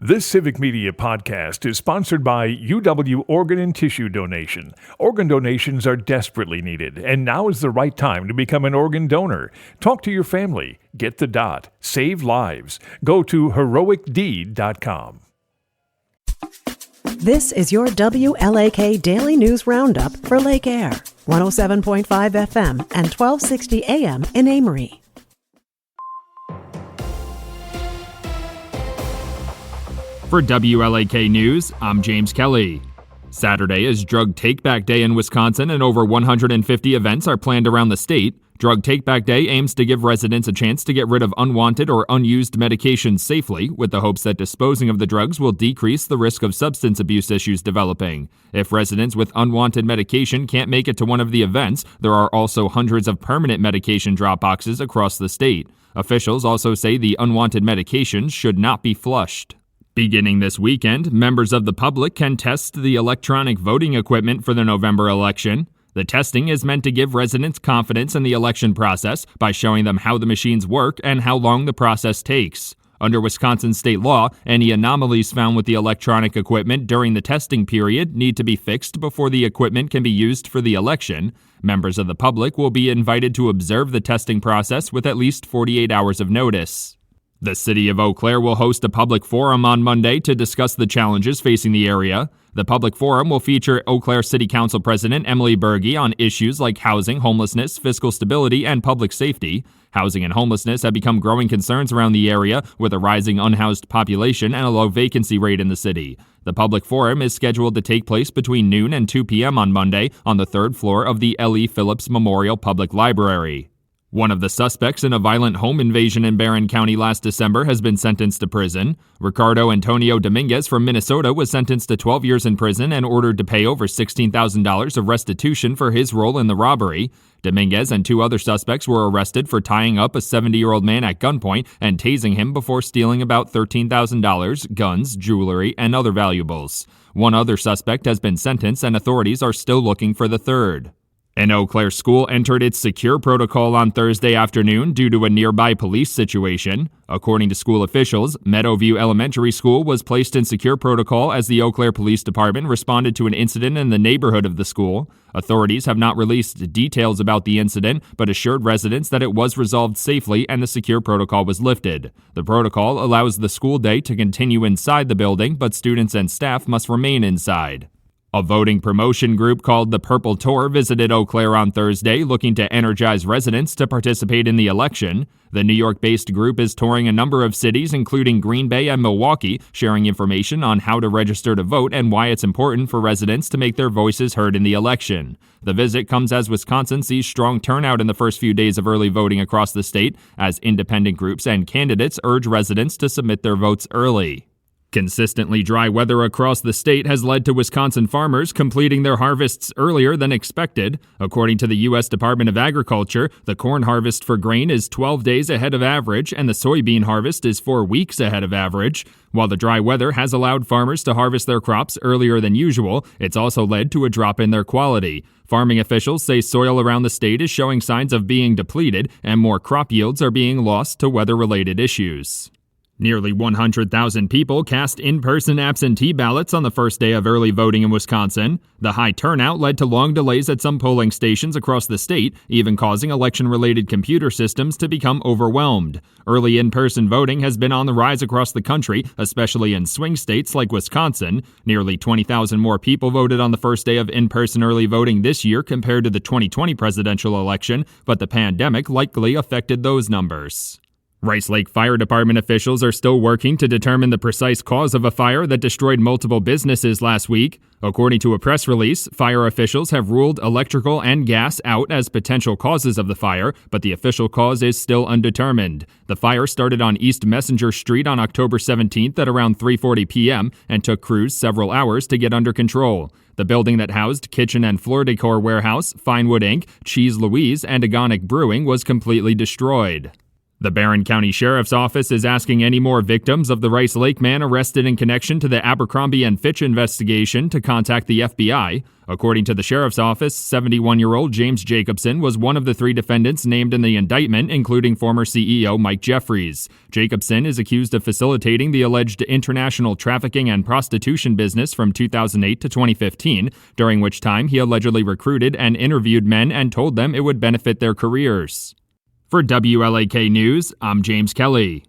This Civic Media podcast is sponsored by UW Organ and Tissue Donation. Organ donations are desperately needed, and now is the right time to become an organ donor. Talk to your family. Get the dot. Save lives. Go to heroicdeed.com. This is your WLAK Daily News Roundup for Lake Air, 107.5 FM and 1260 AM in Amory. For WLAK News, I'm James Kelly. Saturday is Drug Take-Back Day in Wisconsin, and over 150 events are planned around the state. Drug Take-Back Day aims to give residents a chance to get rid of unwanted or unused medications safely, with the hopes that disposing of the drugs will decrease the risk of substance abuse issues developing. If residents with unwanted medication can't make it to one of the events, there are also hundreds of permanent medication drop boxes across the state. Officials also say the unwanted medications should not be flushed. Beginning this weekend, members of the public can test the electronic voting equipment for the November election. The testing is meant to give residents confidence in the election process by showing them how the machines work and how long the process takes. Under Wisconsin state law, any anomalies found with the electronic equipment during the testing period need to be fixed before the equipment can be used for the election. Members of the public will be invited to observe the testing process with at least 48 hours of notice. The city of Eau Claire will host a public forum on Monday to discuss the challenges facing the area. The public forum will feature Eau Claire City Council President Emily Berge on issues like housing, homelessness, fiscal stability, and public safety. Housing and homelessness have become growing concerns around the area, with a rising unhoused population and a low vacancy rate in the city. The public forum is scheduled to take place between noon and 2 p.m. on Monday on the third floor of the L.E. Phillips Memorial Public Library. One of the suspects in a violent home invasion in Barron County last December has been sentenced to prison. Ricardo Antonio Dominguez from Minnesota was sentenced to 12 years in prison and ordered to pay over $16,000 of restitution for his role in the robbery. Dominguez and two other suspects were arrested for tying up a 70-year-old man at gunpoint and tasing him before stealing about $13,000, guns, jewelry, and other valuables. One other suspect has been sentenced, and authorities are still looking for the third. An Eau Claire school entered its secure protocol on Thursday afternoon due to a nearby police situation. According to school officials, Meadowview Elementary School was placed in secure protocol as the Eau Claire Police Department responded to an incident in the neighborhood of the school. Authorities have not released details about the incident, but assured residents that it was resolved safely and the secure protocol was lifted. The protocol allows the school day to continue inside the building, but students and staff must remain inside. A voting promotion group called the Purple Tour visited Eau Claire on Thursday, looking to energize residents to participate in the election. The New York-based group is touring a number of cities, including Green Bay and Milwaukee, sharing information on how to register to vote and why it's important for residents to make their voices heard in the election. The visit comes as Wisconsin sees strong turnout in the first few days of early voting across the state, as independent groups and candidates urge residents to submit their votes early. Consistently dry weather across the state has led to Wisconsin farmers completing their harvests earlier than expected. According to the U.S. Department of Agriculture, the corn harvest for grain is 12 days ahead of average, and the soybean harvest is 4 weeks ahead of average. While the dry weather has allowed farmers to harvest their crops earlier than usual, it's also led to a drop in their quality. Farming officials say soil around the state is showing signs of being depleted, and more crop yields are being lost to weather-related issues. Nearly 100,000 people cast in-person absentee ballots on the first day of early voting in Wisconsin. The high turnout led to long delays at some polling stations across the state, even causing election-related computer systems to become overwhelmed. Early in-person voting has been on the rise across the country, especially in swing states like Wisconsin. Nearly 20,000 more people voted on the first day of in-person early voting this year compared to the 2020 presidential election, but the pandemic likely affected those numbers. Rice Lake Fire Department officials are still working to determine the precise cause of a fire that destroyed multiple businesses last week. According to a press release, fire officials have ruled electrical and gas out as potential causes of the fire, but the official cause is still undetermined. The fire started on East Messenger Street on October 17th at around 3:40 p.m. and took crews several hours to get under control. The building that housed Kitchen and Floor Decor Warehouse, Finewood Inc., Cheese Louise, and Agonic Brewing was completely destroyed. The Barron County Sheriff's Office is asking any more victims of the Rice Lake man arrested in connection to the Abercrombie & Fitch investigation to contact the FBI. According to the Sheriff's Office, 71-year-old James Jacobson was one of the 3 defendants named in the indictment, including former CEO Mike Jeffries. Jacobson is accused of facilitating the alleged international trafficking and prostitution business from 2008 to 2015, during which time he allegedly recruited and interviewed men and told them it would benefit their careers. For WLAK News, I'm James Kelly.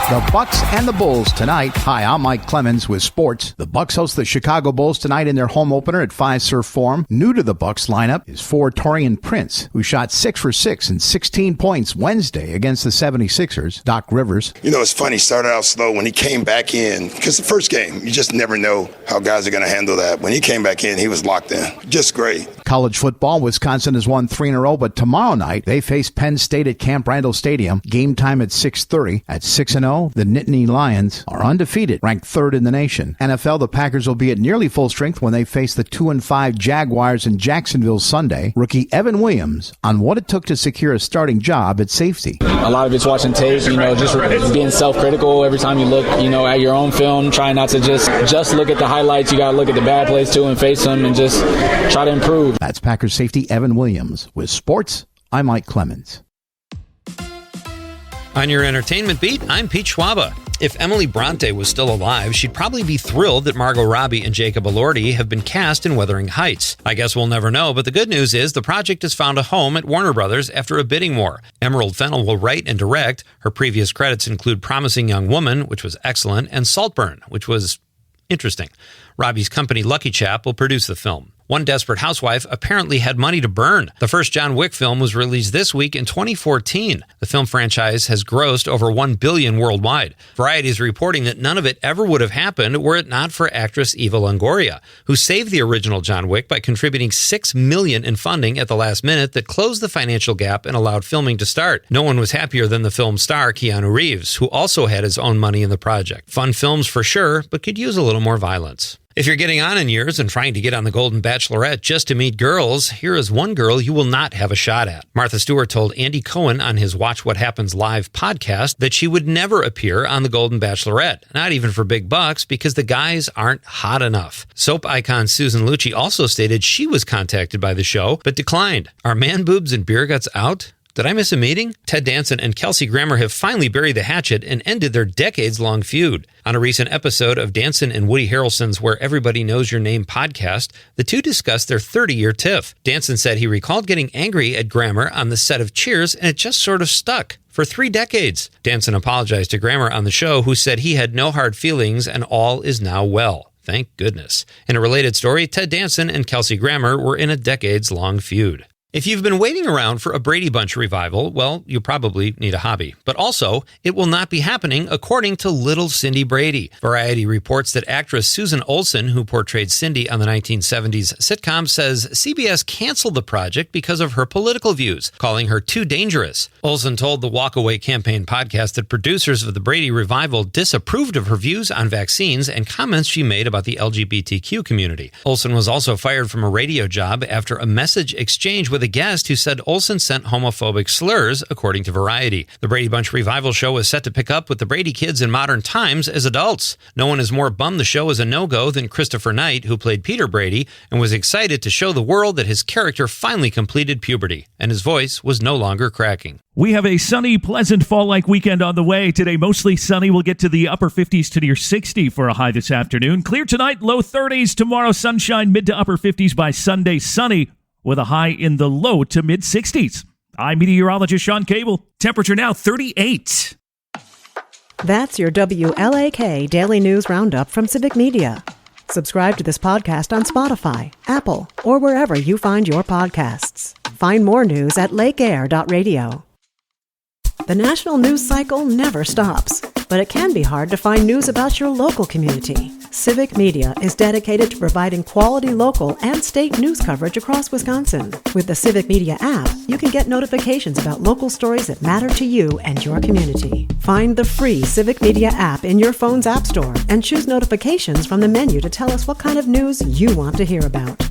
The Bucks and the Bulls tonight. Hi, I'm Mike Clemens with sports. The Bucks host the Chicago Bulls tonight in their home opener at Fiserv Forum. New to the Bucks lineup is forward Taurean Prince, who shot 6 for 6 and 16 points Wednesday against the 76ers. Doc Rivers. You know, it's funny, started out slow when he came back in, because the first game, you just never know how guys are going to handle that. When he came back in, he was locked in. Just great. College football, Wisconsin has won 3 in a row, but tomorrow night they face Penn State at Camp Randall Stadium. Game time at 6:30. At 6-0, the Nittany Lions are undefeated, ranked 3rd in the nation. NFL, the Packers will be at nearly full strength when they face the 2-5 Jaguars in Jacksonville Sunday. Rookie Evan Williams on what it took to secure a starting job at safety. A lot of it's watching tape, just being self-critical every time you look, at your own film. Try not to just look at the highlights. You got to look at the bad plays too and face them and just try to improve. That's Packers safety Evan Williams. With sports, I'm Mike Clemens. On your entertainment beat, I'm Pete Schwaba. If Emily Bronte was still alive, she'd probably be thrilled that Margot Robbie and Jacob Elordi have been cast in Wuthering Heights. I guess we'll never know, but the good news is the project has found a home at Warner Brothers after a bidding war. Emerald Fennell will write and direct. Her previous credits include Promising Young Woman, which was excellent, and Saltburn, which was interesting. Robbie's company Lucky Chap will produce the film. One Desperate Housewife apparently had money to burn. The first John Wick film was released this week in 2014. The film franchise has grossed over $1 billion worldwide. Variety is reporting that none of it ever would have happened were it not for actress Eva Longoria, who saved the original John Wick by contributing $6 million in funding at the last minute that closed the financial gap and allowed filming to start. No one was happier than the film star Keanu Reeves, who also had his own money in the project. Fun films for sure, but could use a little more violence. If you're getting on in years and trying to get on the Golden Bachelorette just to meet girls, here is one girl you will not have a shot at. Martha Stewart told Andy Cohen on his Watch What Happens Live podcast that she would never appear on the Golden Bachelorette, not even for big bucks, because the guys aren't hot enough. Soap icon Susan Lucci also stated she was contacted by the show, but declined. Are man boobs and beer guts out? Did I miss a meeting? Ted Danson and Kelsey Grammer have finally buried the hatchet and ended their decades-long feud. On a recent episode of Danson and Woody Harrelson's Where Everybody Knows Your Name podcast, the two discussed their 30-year tiff. Danson said he recalled getting angry at Grammer on the set of Cheers, and it just sort of stuck. For 3 decades. Danson apologized to Grammer on the show, who said he had no hard feelings and all is now well. Thank goodness. In a related story, Ted Danson and Kelsey Grammer were in a decades-long feud. If you've been waiting around for a Brady Bunch revival, well, you probably need a hobby. But also, it will not be happening according to Little Cindy Brady. Variety reports that actress Susan Olsen, who portrayed Cindy on the 1970s sitcom, says CBS canceled the project because of her political views, calling her too dangerous. Olsen told the Walkaway Campaign podcast that producers of the Brady revival disapproved of her views on vaccines and comments she made about the LGBTQ community. Olsen was also fired from a radio job after a message exchange with a guest who said Olsen sent homophobic slurs, according to Variety. The Brady Bunch revival show is set to pick up with the Brady kids in modern times as adults. No one is more bummed the show is a no-go than Christopher Knight, who played Peter Brady and was excited to show the world that his character finally completed puberty, and his voice was no longer cracking. We have a sunny, pleasant fall-like weekend on the way. Today, mostly sunny. We'll get to the upper 50s to near 60 for a high this afternoon. Clear tonight, low 30s. Tomorrow, sunshine, mid to upper 50s. By Sunday, sunny, with a high in the low to mid 60s. I'm meteorologist Sean Cable. Temperature now 38. That's your WLAK Daily News Roundup from Civic Media. Subscribe to this podcast on Spotify, Apple, or wherever you find your podcasts. Find more news at lakeair.radio. The national news cycle never stops, but it can be hard to find news about your local community. Civic Media is dedicated to providing quality local and state news coverage across Wisconsin. With the Civic Media app, you can get notifications about local stories that matter to you and your community. Find the free Civic Media app in your phone's app store and choose notifications from the menu to tell us what kind of news you want to hear about.